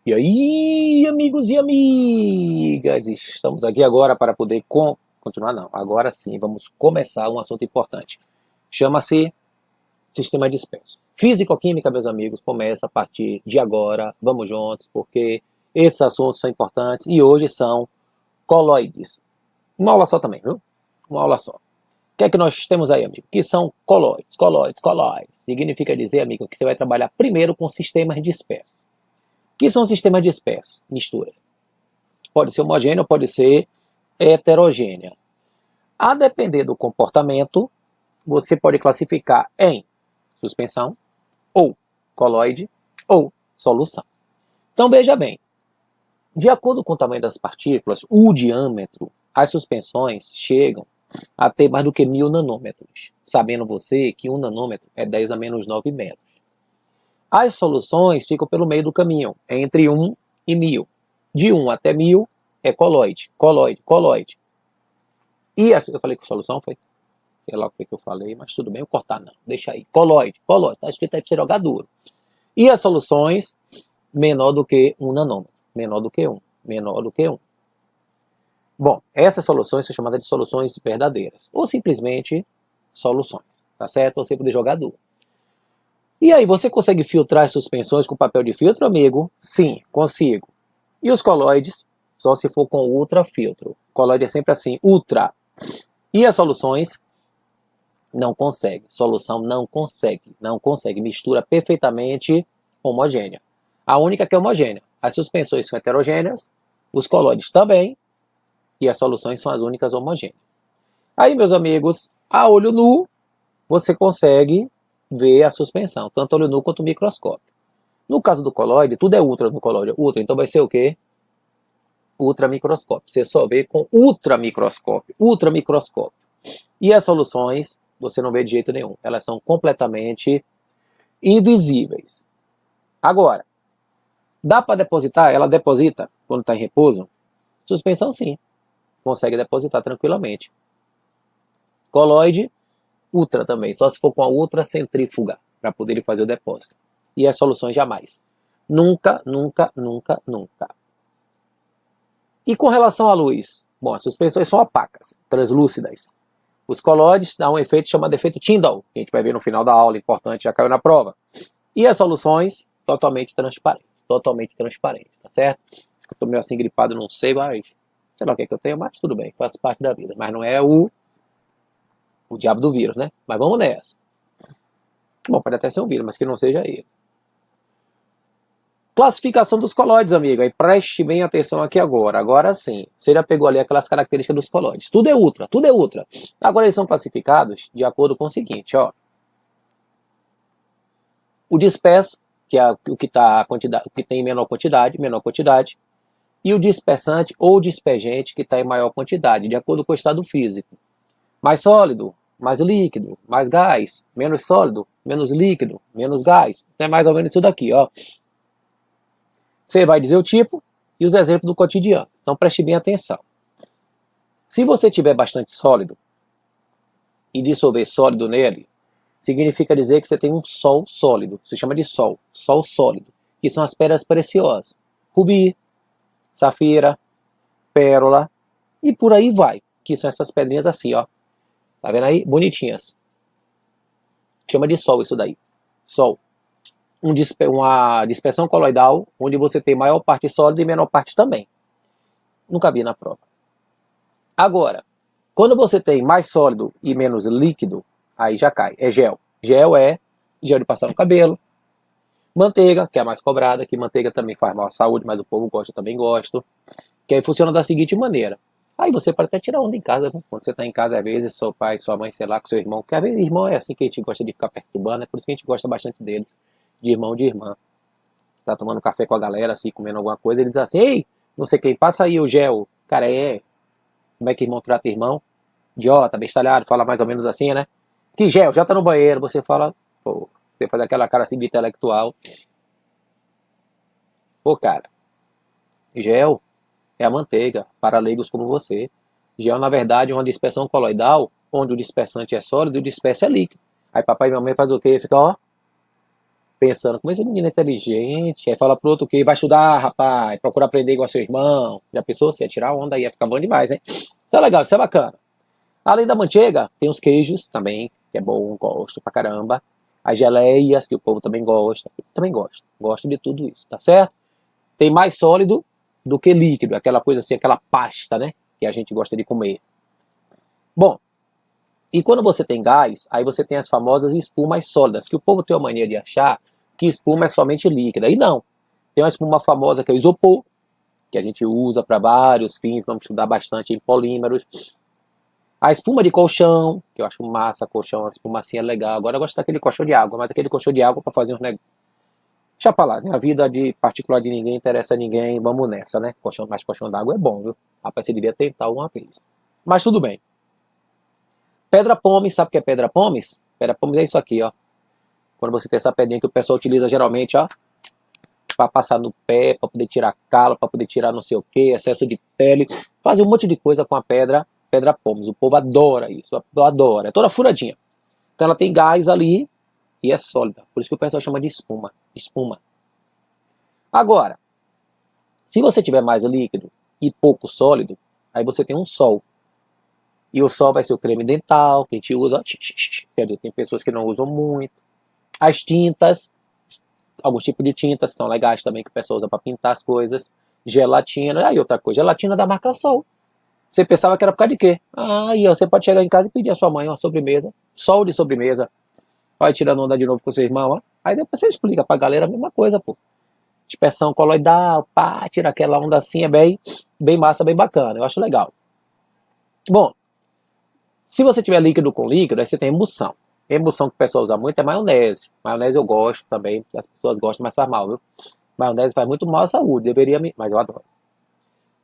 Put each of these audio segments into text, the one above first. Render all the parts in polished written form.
E aí, amigos e amigas, estamos aqui agora para poder continuar, não, agora sim, vamos começar um assunto importante. Chama-se sistema disperso. Físico-química, meus amigos, começa a partir de agora, vamos juntos, porque esses assuntos são importantes e hoje são coloides. Uma aula só também, viu? Uma aula só. O que é que nós temos aí, amigo? Que são coloides, coloides, coloides. Significa dizer, amigo, que você vai trabalhar primeiro com sistemas dispersos. O que são sistemas dispersos? Misturas. Pode ser homogênea, pode ser heterogênea. A depender do comportamento, você pode classificar em suspensão, ou coloide, ou solução. Então veja bem, de acordo com o tamanho das partículas, o diâmetro, as suspensões chegam a ter mais do que 1000 nanômetros, sabendo você que 1 nanômetro é 10 a menos 9 metros. As soluções ficam pelo meio do caminho, entre 1 e 1000. De 1 até 1000 é coloide, coloide, coloide. E eu falei que solução foi? Sei lá o que eu falei, mas tudo bem, eu cortar não, deixa aí. Coloide, coloide, está escrito aí para você jogar duro. E as soluções, menor do que 1 nanômetro, menor do que 1, menor do que 1. Bom, essas soluções são chamadas de soluções verdadeiras, ou simplesmente soluções, tá certo? Você poder jogar duro. E aí, você consegue filtrar as suspensões com papel de filtro, amigo? Sim, consigo. E os coloides? Só se for com ultrafiltro. Coloide é sempre assim, ultra. E as soluções? Não consegue. Solução não consegue. Não consegue. Mistura perfeitamente homogênea. A única que é homogênea. As suspensões são heterogêneas, os coloides também, e as soluções são as únicas homogêneas. Aí, meus amigos, a olho nu, você consegue ver a suspensão, tanto olho nu quanto microscópio. No caso do coloide, tudo é ultra no coloide. Ultra, então vai ser o quê? Ultramicroscópio. Você só vê com ultramicroscópio. Ultramicroscópio. E as soluções, você não vê de jeito nenhum. Elas são completamente invisíveis. Agora, dá para depositar? Ela deposita quando está em repouso? Suspensão, sim. Consegue depositar tranquilamente. Coloide, ultra também. Só se for com a ultracentrífuga para poder fazer o depósito. E as soluções jamais. Nunca, nunca, nunca, nunca. E com relação à luz? Bom, as suspensões são opacas, translúcidas. Os colóides dão um efeito chamado efeito Tyndall, que a gente vai ver no final da aula, importante, já caiu na prova. E as soluções, totalmente transparente, tá certo? Acho que eu tô meio assim gripado, não sei, mas sei lá o que é que eu tenho, mas tudo bem, faz parte da vida. Mas não é o diabo do vírus, né? Mas vamos nessa. Bom, pode até ser um vírus, mas que não seja ele. Classificação dos colóides, amigo. Aí preste bem atenção aqui agora. Agora sim. Você já pegou ali aquelas características dos colóides. Tudo é ultra, tudo é ultra. Agora eles são classificados de acordo com o seguinte, ó. O disperso, que é o que, o que tem menor quantidade. E o dispersante ou dispergente, que está em maior quantidade, de acordo com o estado físico. Mais sólido, mais líquido, mais gás, menos sólido, menos líquido, menos gás. Então é mais ou menos isso daqui, ó. Você vai dizer o tipo e os exemplos do cotidiano. Então preste bem atenção. Se você tiver bastante sólido e dissolver sólido nele, significa dizer que você tem um sol sólido. Se chama de sol sólido, que são as pedras preciosas. Rubi, safira, pérola e por aí vai, que são essas pedrinhas assim, ó. Tá vendo aí? Bonitinhas. Chama de sol isso daí. Sol. Uma dispersão coloidal, onde você tem maior parte sólida e menor parte também. Nunca vi na prova. Agora, quando você tem mais sólido e menos líquido, aí já cai. É gel. Gel é gel de passar no cabelo. Manteiga, que é a mais cobrada, que manteiga também faz mal à saúde, mas o povo gosta, eu também gosto. Que aí funciona da seguinte maneira. Aí você pode até tirar onda em casa, né? Quando você está em casa, às vezes, seu pai, sua mãe, sei lá, com seu irmão. Porque às vezes irmão é assim que a gente gosta de ficar perturbando, é por isso que a gente gosta bastante deles, de irmão de irmã. Tá tomando café com a galera, assim, comendo alguma coisa, ele diz assim, ei, não sei quem, passa aí o gel. Cara, como é que irmão trata irmão? Idiota, bestalhado, fala mais ou menos assim, né? Que gel, já tá no banheiro, você fala, pô, você faz aquela cara assim de intelectual. Pô, cara, gel é a manteiga, para leigos como você. Gel, na verdade, é uma dispersão coloidal, onde o dispersante é sólido e o disperso é líquido. Aí papai e mamãe faz o quê? Fica, ó, pensando, como esse menino é inteligente, aí fala pro outro que vai estudar, rapaz, procura aprender igual seu irmão. Já pensou? Você ia tirar onda, ia ficar bom demais, hein? Isso é legal, isso é bacana. Além da manteiga, tem os queijos também, que é bom, gosto pra caramba. As geleias, que o povo também gosta. Eu também gosto. Gosto de tudo isso, tá certo? Tem mais sólido do que líquido, aquela coisa assim, aquela pasta, né? Que a gente gosta de comer. Bom, e quando você tem gás, aí você tem as famosas espumas sólidas, que o povo tem a mania de achar que espuma é somente líquida. E não. Tem uma espuma famosa que é o isopor, que a gente usa para vários fins, vamos estudar bastante em polímeros. A espuma de colchão, que eu acho massa, colchão, a espuma assim é legal. Agora eu gosto daquele colchão de água, mas aquele colchão de água para fazer uns negócios. Deixa pra lá, né? A vida de particular de ninguém interessa a ninguém, vamos nessa, né? Colchão, mas colchão d'água é bom, viu? Rapaz, você devia tentar uma vez. Mas tudo bem. Pedra pomes, sabe o que é pedra pomes? Pedra pomes é isso aqui, ó. Quando você tem essa pedrinha que o pessoal utiliza geralmente, ó, para passar no pé, para poder tirar calo, para poder tirar não sei o que, excesso de pele, fazer um monte de coisa com a pedra, pedra pomes. O povo adora isso, adora. É toda furadinha. Então ela tem gás ali e é sólida. Por isso que o pessoal chama de espuma. Espuma. Agora, se você tiver mais líquido e pouco sólido, aí você tem um sol. E o sol vai ser o creme dental, que a gente usa. Quer dizer, tem pessoas que não usam muito. As tintas, alguns tipos de tintas são legais também, que o pessoal usa para pintar as coisas. Gelatina, aí outra coisa, gelatina da marca Sol. Você pensava que era por causa de quê? Ah, e você pode chegar em casa e pedir à sua mãe uma sobremesa. Sol de sobremesa. Vai tirando onda de novo com seu irmão, ó. Aí depois você explica pra galera a mesma coisa, pô. Dispersão coloidal, pá, tira aquela onda assim, é bem massa, bem bacana. Eu acho legal. Bom, se você tiver líquido com líquido, aí você tem emulsão. A emulsão que o pessoal usa muito é maionese. Maionese eu gosto também, as pessoas gostam, mas faz mal, viu? Maionese faz muito mal à saúde, deveria, mas eu adoro.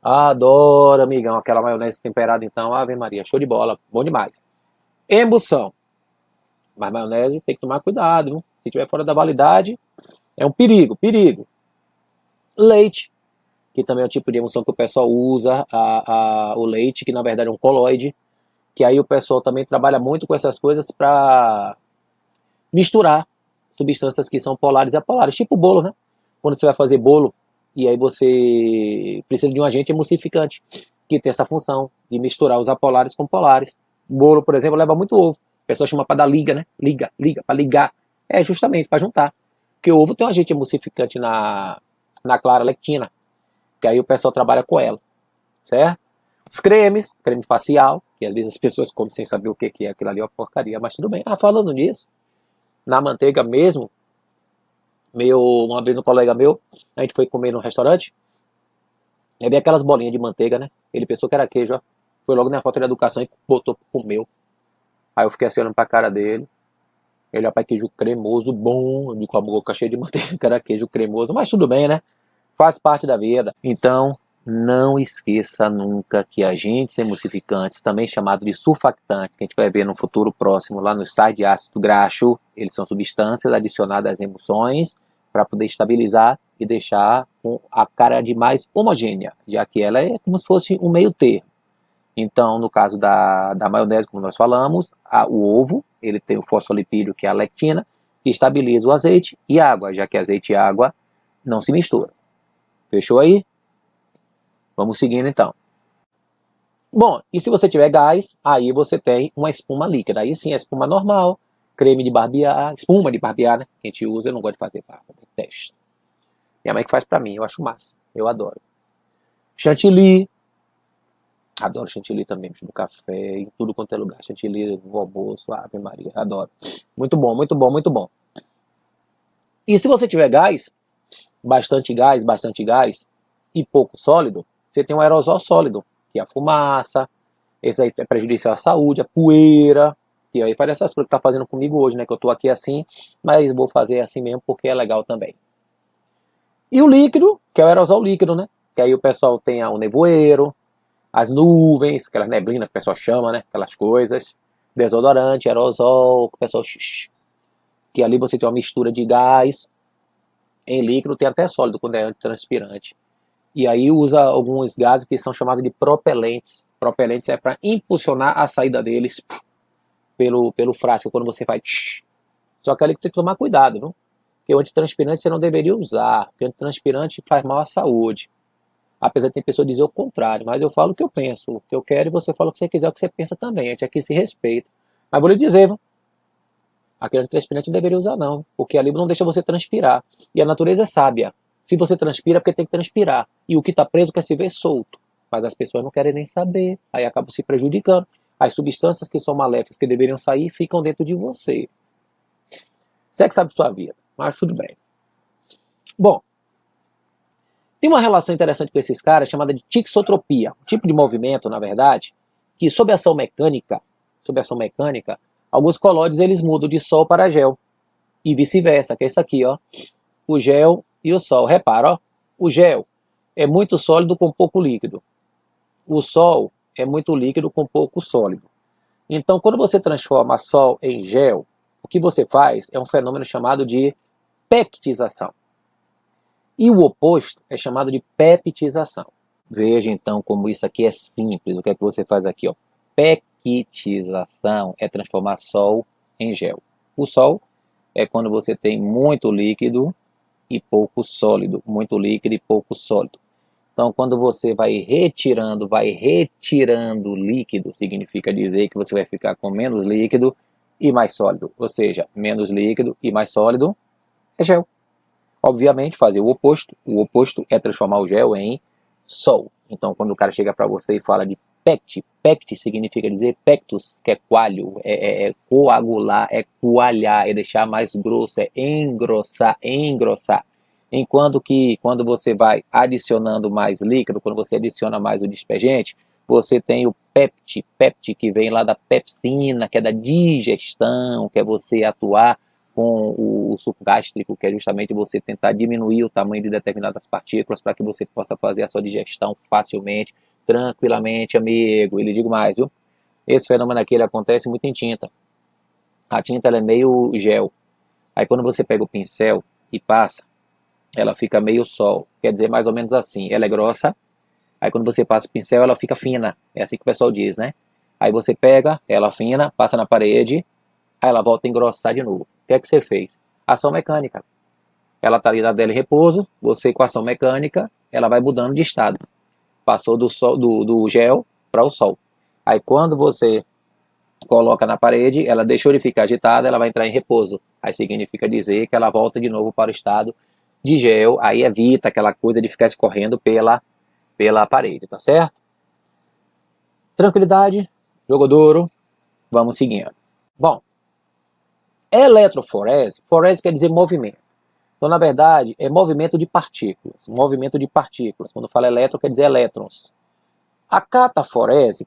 Adoro, amigão, aquela maionese temperada então, Ave Maria, show de bola, bom demais. Emulsão. Mas maionese tem que tomar cuidado, viu? Se tiver fora da validade, é um perigo, perigo. Leite, que também é um tipo de emulsão que o pessoal usa, o leite, que na verdade é um coloide, que aí o pessoal também trabalha muito com essas coisas para misturar substâncias que são polares e apolares, tipo bolo, né? Quando você vai fazer bolo, e aí você precisa de um agente emulsificante, que tem essa função de misturar os apolares com polares. Bolo, por exemplo, leva muito ovo. O pessoal chama para dar liga, né? Liga, para ligar. É justamente para juntar. Porque o ovo tem um agente emulsificante na clara lectina, que aí o pessoal trabalha com ela, certo? Os cremes, creme facial, que às vezes as pessoas comem sem saber o que é aquilo ali, é uma porcaria, mas tudo bem. Ah, falando nisso, na manteiga mesmo, uma vez um colega meu, a gente foi comer num restaurante, aí veio aquelas bolinhas de manteiga, né? Ele pensou que era queijo, ó. Foi logo na falta de educação e botou, comeu. Aí eu fiquei assim olhando pra cara dele. Ele, rapaz, queijo cremoso, bom, com a boca cheia de manteiga, que era queijo cremoso, mas tudo bem, né? Faz parte da vida. Então, não esqueça nunca que agentes emulsificantes, também chamados de surfactantes, que a gente vai ver no futuro próximo lá no site de ácido graxo, eles são substâncias adicionadas às emulsões para poder estabilizar e deixar a cara de mais homogênea, já que ela é como se fosse um meio termo. Então, no caso da maionese, como nós falamos, o ovo, ele tem o fosfolipídio, que é a lectina, que estabiliza o azeite e a água, já que azeite e água não se misturam. Fechou aí? Vamos seguindo então. Bom, e se você tiver gás, aí você tem uma espuma líquida. Aí sim, a espuma normal, creme de barbear, espuma de barbear, né? Que a gente usa, eu não gosto de fazer barba, detesto. Minha mãe que faz pra mim, eu acho massa, eu adoro. Chantilly, adoro chantilly também, no café, em tudo quanto é lugar. Chantilly no almoço, Ave Maria, adoro. Muito bom, muito bom, muito bom. E se você tiver bastante gás e pouco sólido, você tem um aerosol sólido, que é a fumaça, esse aí é prejudicial à saúde, a poeira, que aí faz essas coisas que tá fazendo comigo hoje, né? Que eu tô aqui assim, mas vou fazer assim mesmo porque é legal também. E o líquido, que é o aerosol líquido, né? Que aí o pessoal tem o nevoeiro, as nuvens, aquelas neblinas que o pessoal chama, né? Aquelas coisas. Desodorante, aerosol, que o pessoal... Que ali você tem uma mistura de gás em líquido, tem até sólido quando é antitranspirante. E aí usa alguns gases que são chamados de propelentes. Propelentes é para impulsionar a saída deles pelo frasco, quando você faz... Só que ali tem que tomar cuidado, viu? Porque o antitranspirante você não deveria usar, porque o antitranspirante faz mal à saúde. Apesar de ter pessoa dizer o contrário, mas eu falo o que eu penso, o que eu quero, e você fala o que você quiser, o que você pensa também. A gente aqui se respeita. Mas vou lhe dizer, viu? Aquele antitranspirante não deveria usar não, porque ali não deixa você transpirar. E a natureza é sábia. Se você transpira, é porque tem que transpirar. E o que está preso quer se ver solto. Mas as pessoas não querem nem saber. Aí acabam se prejudicando. As substâncias que são maléficas, que deveriam sair, ficam dentro de você. Você é que sabe sua vida. Mas tudo bem. Bom, tem uma relação interessante com esses caras chamada de tixotropia. Um tipo de movimento, na verdade, que sob ação mecânica, alguns colóides eles mudam de sol para gel. E vice-versa, que é isso aqui, ó. O gel e o sol. Repara, ó. O gel é muito sólido com pouco líquido. O sol é muito líquido com pouco sólido. Então, quando você transforma sol em gel, o que você faz é um fenômeno chamado de pectização. E o oposto é chamado de peptização. Veja então como isso aqui é simples. O que é que você faz aqui, ó? Pectização é transformar sol em gel. O sol é quando você tem muito líquido e pouco sólido, muito líquido e pouco sólido. Então, quando você vai retirando líquido, significa dizer que você vai ficar com menos líquido e mais sólido. Ou seja, menos líquido e mais sólido é gel. Obviamente, fazer o oposto é transformar o gel em sol. Então, quando o cara chega para você e fala de pect significa dizer pectus, que é coalho, é coagular, é coalhar, é deixar mais grosso, é engrossar. Enquanto que quando você vai adicionando mais líquido, quando você adiciona mais o dispergente, você tem o pept que vem lá da pepsina, que é da digestão, que é você atuar com o suco gástrico, que é justamente você tentar diminuir o tamanho de determinadas partículas para que você possa fazer a sua digestão facilmente, tranquilamente, amigo. E lhe digo mais, viu? Esse fenômeno aqui ele acontece muito em tinta. A tinta ela é meio gel. Aí quando você pega o pincel e passa, ela fica meio sol. Quer dizer, mais ou menos assim. Ela é grossa. Aí quando você passa o pincel, ela fica fina. É assim que o pessoal diz, né? Aí você pega ela fina, passa na parede, aí ela volta a engrossar de novo. O que é que você fez? Ação mecânica. Ela está ali na dela em repouso, você com ação mecânica, ela vai mudando de estado. Passou do gel para o sol. Aí quando você coloca na parede, ela deixou de ficar agitada, ela vai entrar em repouso. Aí significa dizer que ela volta de novo para o estado de gel, aí evita aquela coisa de ficar escorrendo pela parede, tá certo? Tranquilidade, jogo duro, vamos seguindo. Bom, eletroforese, forese quer dizer movimento. Então, na verdade, é movimento de partículas. Movimento de partículas. Quando fala elétron, quer dizer elétrons. A cataforese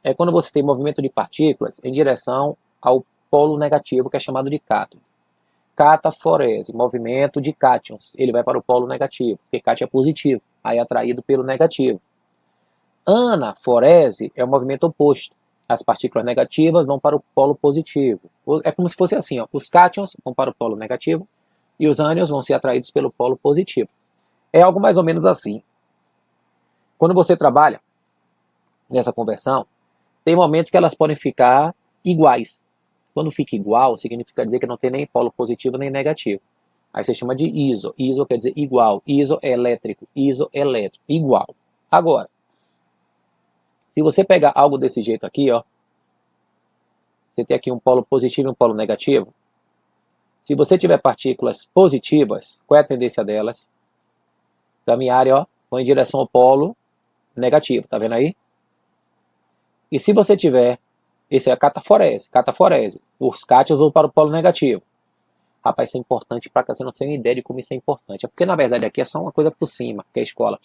é quando você tem movimento de partículas em direção ao polo negativo, que é chamado de cátion. Cataforese, movimento de cátions. Ele vai para o polo negativo, porque cátion é positivo, aí é atraído pelo negativo. Anaforese é o movimento oposto. As partículas negativas vão para o polo positivo. É como se fosse assim, ó, os cátions vão para o polo negativo e os ânions vão ser atraídos pelo polo positivo. É algo mais ou menos assim. Quando você trabalha nessa conversão, tem momentos que elas podem ficar iguais. Quando fica igual, significa dizer que não tem nem polo positivo nem negativo. Aí você chama de iso. Iso quer dizer igual. Iso é elétrico. Iso é elétrico. Igual. Agora, se você pegar algo desse jeito aqui, ó, você tem aqui um polo positivo e um polo negativo. Se você tiver partículas positivas, qual é a tendência delas? Caminharem, ó, vão em direção ao polo negativo, tá vendo aí? E se você tiver, esse é a cataforese, os cátions vão para o polo negativo. Rapaz, isso é importante para que você não tenha ideia de como isso é importante. É porque, na verdade, aqui é só uma coisa por cima, que é a escola.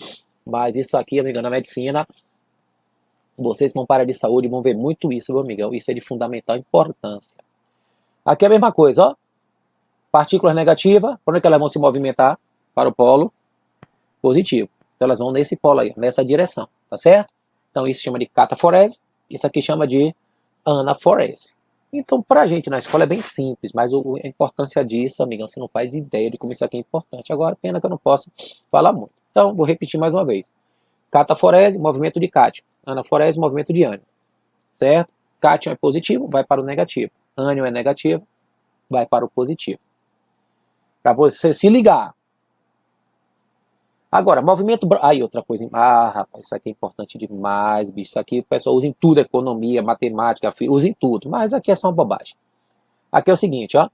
Mas isso aqui, amigo, na medicina, vocês vão para a área de saúde e vão ver muito isso, meu amigão. Isso é de fundamental importância. Aqui é a mesma coisa, ó. Partículas negativas, para onde é que elas vão se movimentar? Para o polo positivo. Então elas vão nesse polo aí, nessa direção, tá certo? Então isso chama de cataforese, isso aqui chama de anaforese. Então pra gente na escola é bem simples, mas a importância disso, amigão, você não faz ideia de como isso aqui é importante. Agora, pena que eu não posso falar muito. Então, vou repetir mais uma vez. Cataforese, movimento de cátion. Anaforese, movimento de ânion. Certo? Cátion é positivo, vai para o negativo. Ânion é negativo, vai para o positivo. Para você se ligar. Agora, movimento... Aí, outra coisa. Ah, rapaz, isso aqui é importante demais, bicho. Isso aqui o pessoal usa em tudo, economia, matemática, usa em tudo. Mas aqui é só uma bobagem. Aqui é o seguinte, ó.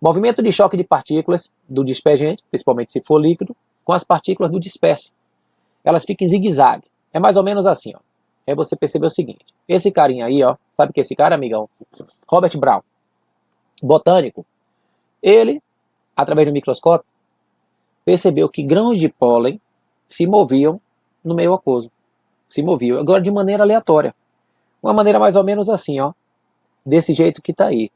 Movimento de choque de partículas do dispergente, principalmente se for líquido, com as partículas do disperso. Elas ficam em zigue-zague. É mais ou menos assim, ó. Aí você percebeu o seguinte. Esse carinha aí, ó. Sabe que esse cara, amigão? Robert Brown, botânico. Ele, através do microscópio, percebeu que grãos de pólen se moviam no meio aquoso. Se moviam, agora de maneira aleatória. Uma maneira mais ou menos assim, ó. Desse jeito que está aí.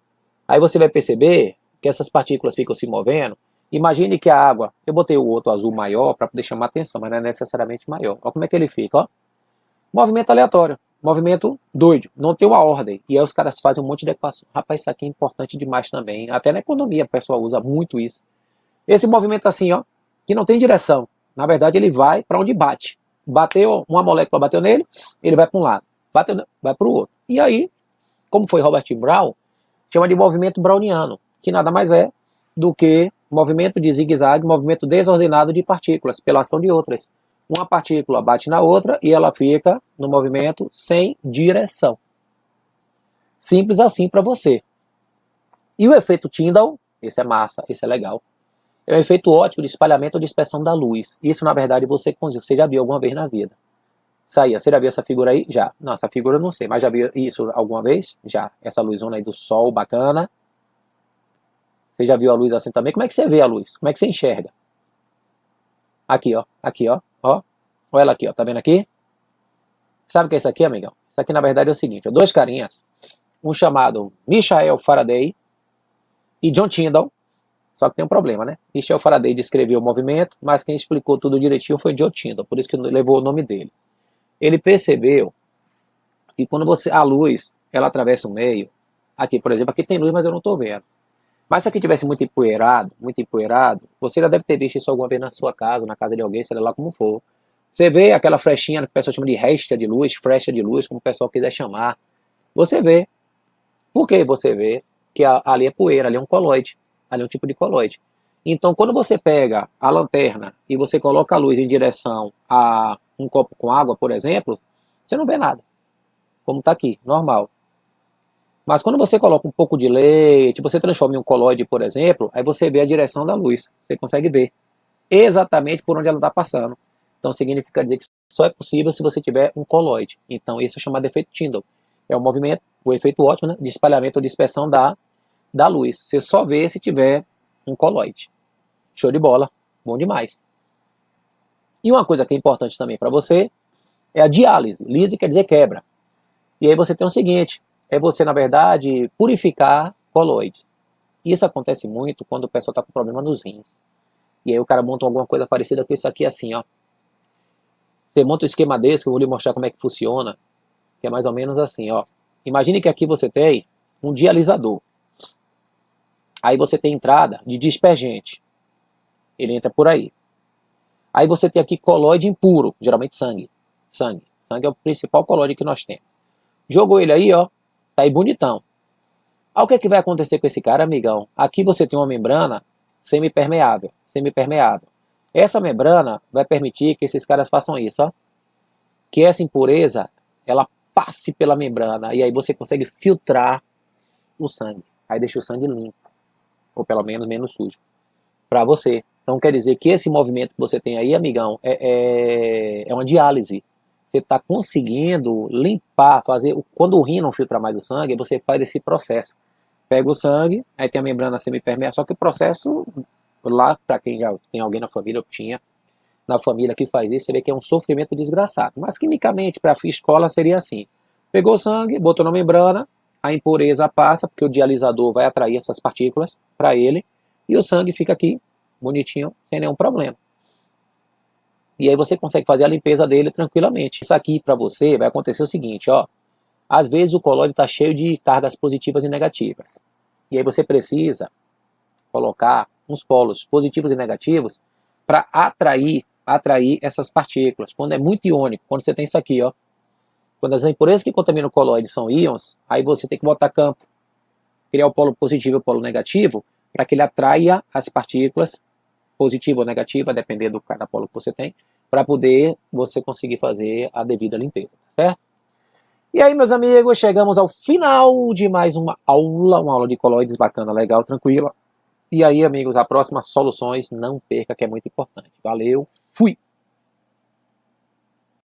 Aí você vai perceber que essas partículas ficam se movendo. Imagine que a água, eu botei o outro azul maior para poder chamar atenção, mas não é necessariamente maior. Olha como é que ele fica, ó. Movimento aleatório, movimento doido, não tem uma ordem. E aí os caras fazem um monte de equação. Rapaz, isso aqui é importante demais também. Até na economia o pessoal usa muito isso. Esse movimento assim, ó, que não tem direção. Na verdade, ele vai para onde bate. Bateu, uma molécula bateu nele, ele vai para um lado. Bateu, vai para o outro. E aí, como foi Robert Brown, chama de movimento browniano, que nada mais é do que movimento de zigue-zague, movimento desordenado de partículas, pela ação de outras. Uma partícula bate na outra e ela fica no movimento sem direção. Simples assim para você. E o efeito Tyndall, esse é massa, esse é legal. É o efeito óptico de espalhamento ou dispersão da luz. Isso, na verdade, você já viu alguma vez na vida. Isso aí, você já viu essa figura aí? Já. Não, essa figura eu não sei, mas já viu isso alguma vez? Já. Essa luzona aí do sol, bacana. Você já viu a luz assim também? Como é que você vê a luz? Como é que você enxerga? Aqui, ó. Aqui, ó. Ó. Olha ela aqui, ó. Tá vendo aqui? Sabe o que é isso aqui, amigão? Isso aqui, na verdade, é o seguinte. Ó, dois carinhas. Um chamado Michael Faraday e John Tyndall. Só que tem um problema, né? Michael Faraday descreveu o movimento, mas quem explicou tudo direitinho foi John Tyndall. Por isso que levou o nome dele. Ele percebeu que quando a luz, ela atravessa o meio. Aqui, por exemplo, aqui tem luz, mas eu não estou vendo. Mas se aqui tivesse muito empoeirado, você já deve ter visto isso alguma vez na sua casa, na casa de alguém, sei lá como for. Você vê aquela flechinha que o pessoal chama de resta de luz, flecha de luz, como o pessoal quiser chamar. Você vê. Por que você vê? Que ali é poeira, ali é um coloide. Ali é um tipo de coloide. Então, quando você pega a lanterna e você coloca a luz em direção a um copo com água, por exemplo, você não vê nada. Como está aqui, normal. Mas quando você coloca um pouco de leite, você transforma em um colóide, por exemplo, aí você vê a direção da luz. Você consegue ver exatamente por onde ela está passando. Então significa dizer que só é possível se você tiver um colóide. Então isso é chamado de efeito Tyndall. É o movimento, o efeito óptico, né, de espalhamento ou dispersão da luz. Você só vê se tiver um colóide. Show de bola. Bom demais. E uma coisa que é importante também para você é a diálise. Lise quer dizer quebra. E aí você tem o seguinte, é você, na verdade, purificar colóides. Isso acontece muito quando o pessoal está com problema nos rins. E aí o cara monta alguma coisa parecida com isso aqui assim, ó. Você monta um esquema desse, que eu vou lhe mostrar como é que funciona, que é mais ou menos assim, ó. Imagine que aqui você tem um dialisador. Aí você tem entrada de dispergente. Ele entra por aí. Aí você tem aqui colóide impuro, geralmente sangue. Sangue é o principal colóide que nós temos. Jogou ele aí, ó. Tá aí bonitão. Aí o que é que vai acontecer com esse cara, amigão? Aqui você tem uma membrana semipermeável. Essa membrana vai permitir que esses caras façam isso, ó. Que essa impureza, ela passe pela membrana. E aí você consegue filtrar o sangue. Aí deixa o sangue limpo. Ou pelo menos menos sujo. Pra você. Então quer dizer que esse movimento que você tem aí, amigão, é uma diálise. Você está conseguindo limpar, fazer. Quando o rim não filtra mais o sangue, você faz esse processo. Pega o sangue, aí tem a membrana semipermeável. Só que o processo, lá, para quem já tem alguém na família, eu tinha na família que faz isso, você vê que é um sofrimento desgraçado. Mas quimicamente, para a escola, seria assim: pegou o sangue, botou na membrana, a impureza passa, porque o dialisador vai atrair essas partículas para ele, e o sangue fica aqui, bonitinho, sem nenhum problema. E aí você consegue fazer a limpeza dele tranquilamente. Isso aqui para você vai acontecer o seguinte, ó. Às vezes o colóide está cheio de cargas positivas e negativas. E aí você precisa colocar uns polos positivos e negativos para atrair essas partículas. Quando é muito iônico, quando você tem isso aqui, ó. Quando as impurezas que contaminam o colóide são íons, aí você tem que botar campo. Criar o polo positivo e o polo negativo para que ele atraia as partículas, positiva ou negativa, dependendo do cada polo que você tem, para poder você conseguir fazer a devida limpeza, certo? E aí, meus amigos, chegamos ao final de mais uma aula de coloides bacana, legal, tranquila. E aí, amigos, a próxima soluções, não perca, que é muito importante. Valeu, fui!